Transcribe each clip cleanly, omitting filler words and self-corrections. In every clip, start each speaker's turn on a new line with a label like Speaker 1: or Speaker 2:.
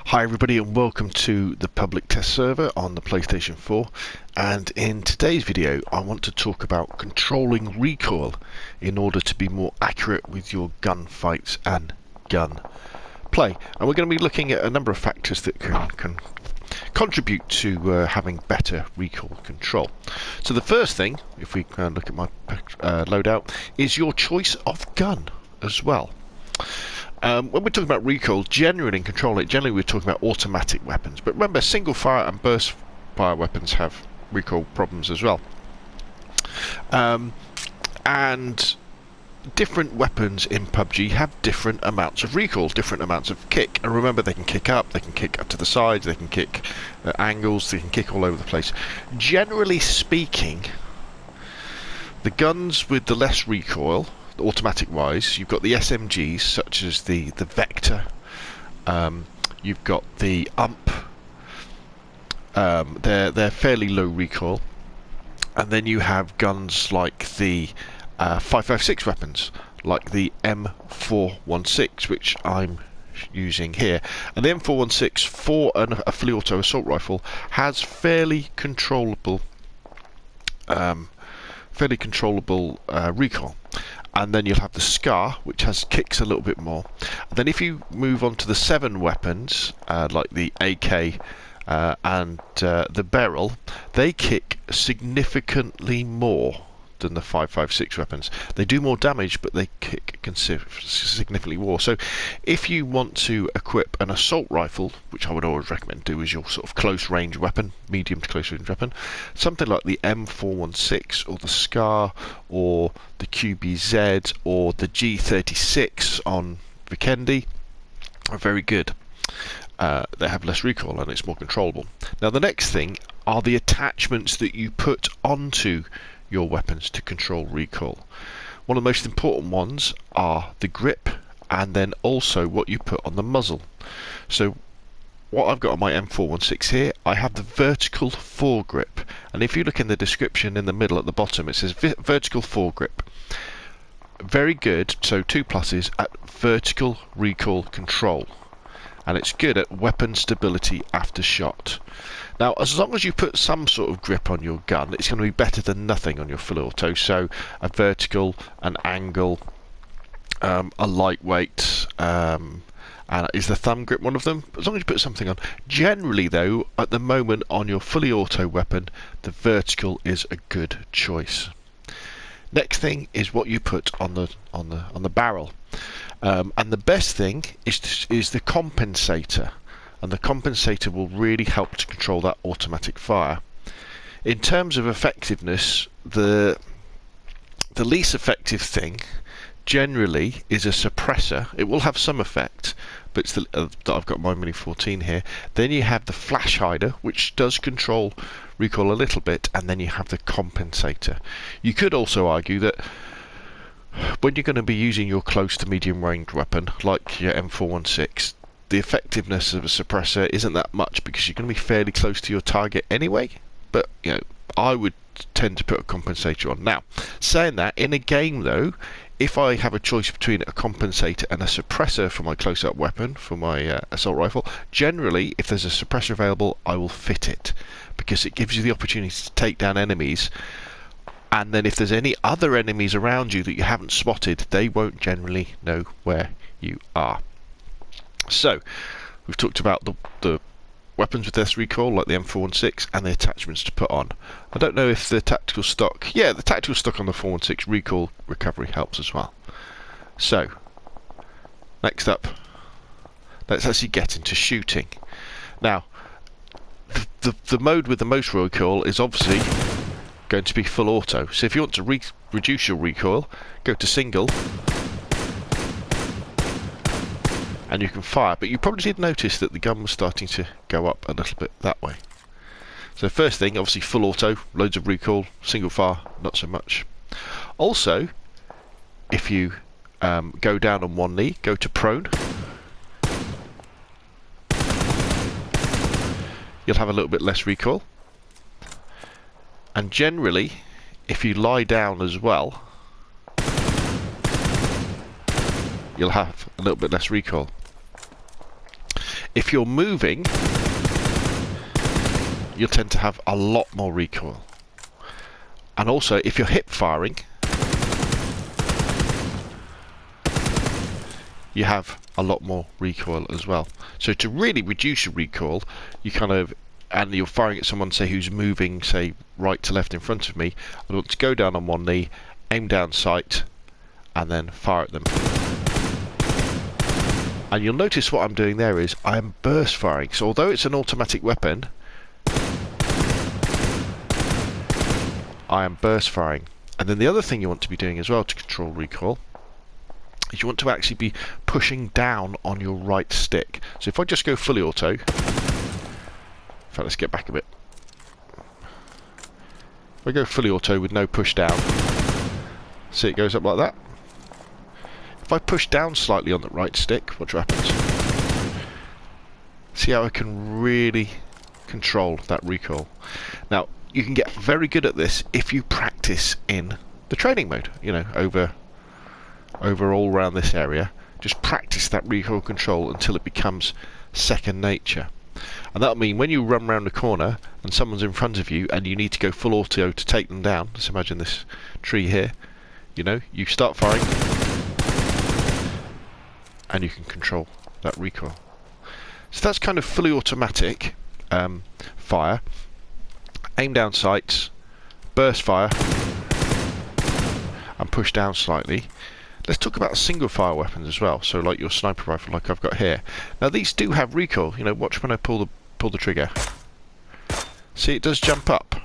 Speaker 1: Hi everybody and welcome to the public test server on the PlayStation 4, and in today's video I want to talk about controlling recoil in order to be more accurate with your gunfights and gun play. And we're going to be looking at a number of factors that can contribute to having better recoil control. So the first thing, if we look at my loadout, is your choice of gun as well. When we're talking about recoil, generally in control it, generally we're talking about automatic weapons. But remember, single fire and burst fire weapons have recoil problems as well. And different weapons in PUBG have different amounts of recoil, different amounts of kick. And remember, they can kick up to the sides, they can kick at angles, they can kick all over the place. Generally speaking, the guns with the less recoil, automatic wise, you've got the SMGs such as the Vector, you've got the they're fairly low recoil, and then you have guns like the 5.56 weapons, like the M416, which I'm using here. And the M416 for a fully auto assault rifle has fairly controllable recoil. And then you'll have the Scar, which has kicks a little bit more. And then if you move on to the 7 weapons, like the AK and the Barrel, they kick significantly more than the 5.56 weapons. They do more damage, but they kick significantly more. So if you want to equip an assault rifle, which I would always recommend do as your sort of close range weapon, medium to close range weapon, something like the M416 or the Scar or the QBZ or the G36 on Vikendi are very good. They have less recoil and it's more controllable. Now the next thing are the attachments that you put onto your weapons to control recoil. One of the most important ones are the grip and then also what you put on the muzzle. So what I've got on my M416 here, I have the vertical foregrip, and if you look in the description in the middle at the bottom, it says vertical foregrip. Very good, so 2 pluses at vertical recoil control, and it's good at weapon stability after shot. Now, as long as you put some sort of grip on your gun, it's going to be better than nothing on your full auto. So a vertical, an angle, a lightweight, and is the thumb grip one of them? As long as you put something on. Generally though, at the moment on your fully auto weapon, the vertical is a good choice. Next thing is what you put on the barrel. And the best thing is the Compensator. And the Compensator will really help to control that automatic fire. In terms of effectiveness, the least effective thing generally is a suppressor. It will have some effect, but it's I've got my Mini 14 here. Then you have the flash hider, which does control recoil a little bit, and then you have the Compensator. You could also argue that when you're going to be using your close to medium range weapon, like your M416, the effectiveness of a suppressor isn't that much because you're going to be fairly close to your target anyway. But you know, I would tend to put a Compensator on. Now, saying that, in a game though, if I have a choice between a Compensator and a suppressor for my close-up weapon, for my assault rifle, generally, if there's a suppressor available, I will fit it because it gives you the opportunity to take down enemies. And then if there's any other enemies around you that you haven't spotted, they won't generally know where you are. So, we've talked about the weapons with less recoil, like the M416, and the attachments to put on. I don't know if the tactical stock... Yeah, the tactical stock on the 416 recoil recovery helps as well. So, next up, let's actually get into shooting. Now, the mode with the most recoil is obviously going to be full auto. So if you want to reduce your recoil, go to single, and you can fire, but you probably did notice that the gun was starting to go up a little bit that way. So first thing, obviously full auto, loads of recoil, single fire, not so much. Also, if you go down on one knee, go to prone, you'll have a little bit less recoil. And generally, if you lie down as well, you'll have a little bit less recoil. If you're moving, you'll tend to have a lot more recoil. And also, if you're hip firing, you have a lot more recoil as well. So to really reduce your recoil, you kind of, and you're firing at someone, say, who's moving, say, right to left in front of me, I want to go down on one knee, aim down sight, and then fire at them. And you'll notice what I'm doing there is I am burst firing. So although it's an automatic weapon, I am burst firing. And then the other thing you want to be doing as well to control recoil is you want to actually be pushing down on your right stick. So if I just go fully auto, in fact, let's get back a bit. If I go fully auto with no push down, see it goes up like that. If I push down slightly on the right stick, what happens? See how I can really control that recoil. Now, you can get very good at this if you practice in the training mode, you know, over all around this area. Just practice that recoil control until it becomes second nature. And that'll mean when you run around the corner and someone's in front of you and you need to go full auto to take them down, let's imagine this tree here, you know, you start firing and you can control that recoil. So that's kind of fully automatic fire. Aim down sights, burst fire, and push down slightly. Let's talk about single fire weapons as well. So like your sniper rifle, like I've got here. Now these do have recoil. You know, watch when I pull the trigger. See, it does jump up.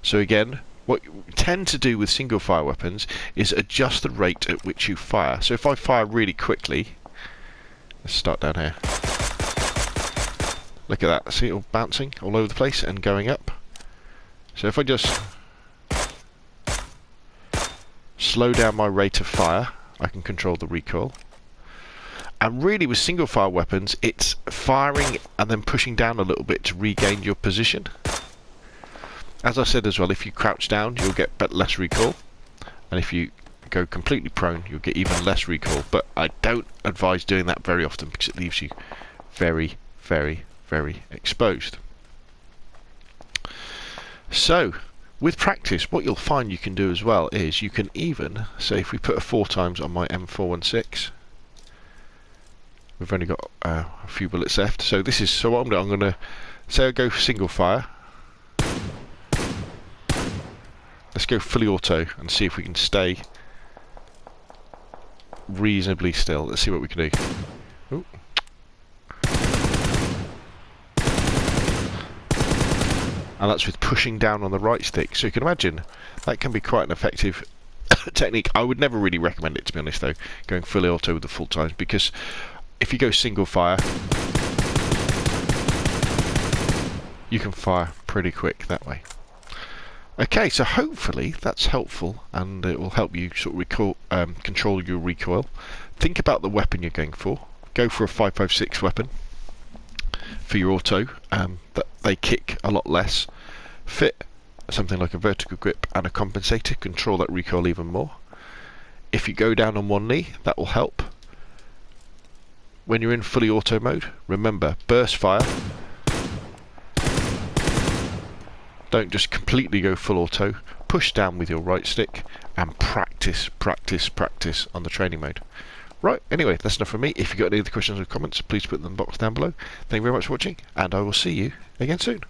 Speaker 1: So again, what you tend to do with single fire weapons is adjust the rate at which you fire. So if I fire really quickly, let's start down here. Look at that, see it all bouncing all over the place and going up. So if I just slow down my rate of fire, I can control the recoil. And really with single fire weapons, it's firing and then pushing down a little bit to regain your position. As I said as well, if you crouch down, you'll get less recoil. And if you go completely prone, you'll get even less recoil. But I don't advise doing that very often because it leaves you very, very, very exposed. So with practice, what you'll find you can do as well is you can even, say if we put a 4x on my M416, we've only got a few bullets left. So this is, so what I'm going to say I go for single fire. Let's go fully auto and see if we can stay reasonably still. Let's see what we can do. Ooh. And that's with pushing down on the right stick. So you can imagine that can be quite an effective technique. I would never really recommend it, to be honest, though, going fully auto with the full times, because if you go single fire, you can fire pretty quick that way. Okay, so hopefully that's helpful and it will help you sort of control your recoil. Think about the weapon you're going for. Go for a 5.56 weapon for your auto. That they kick a lot less. Fit something like a vertical grip and a compensator. Control that recoil even more. If you go down on one knee, that will help. When you're in fully auto mode, remember, burst fire. Don't just completely go full auto. Push down with your right stick and practice, practice, practice on the training mode. Right, anyway, that's enough from me. If you've got any other questions or comments, please put them in the box down below. Thank you very much for watching, and I will see you again soon.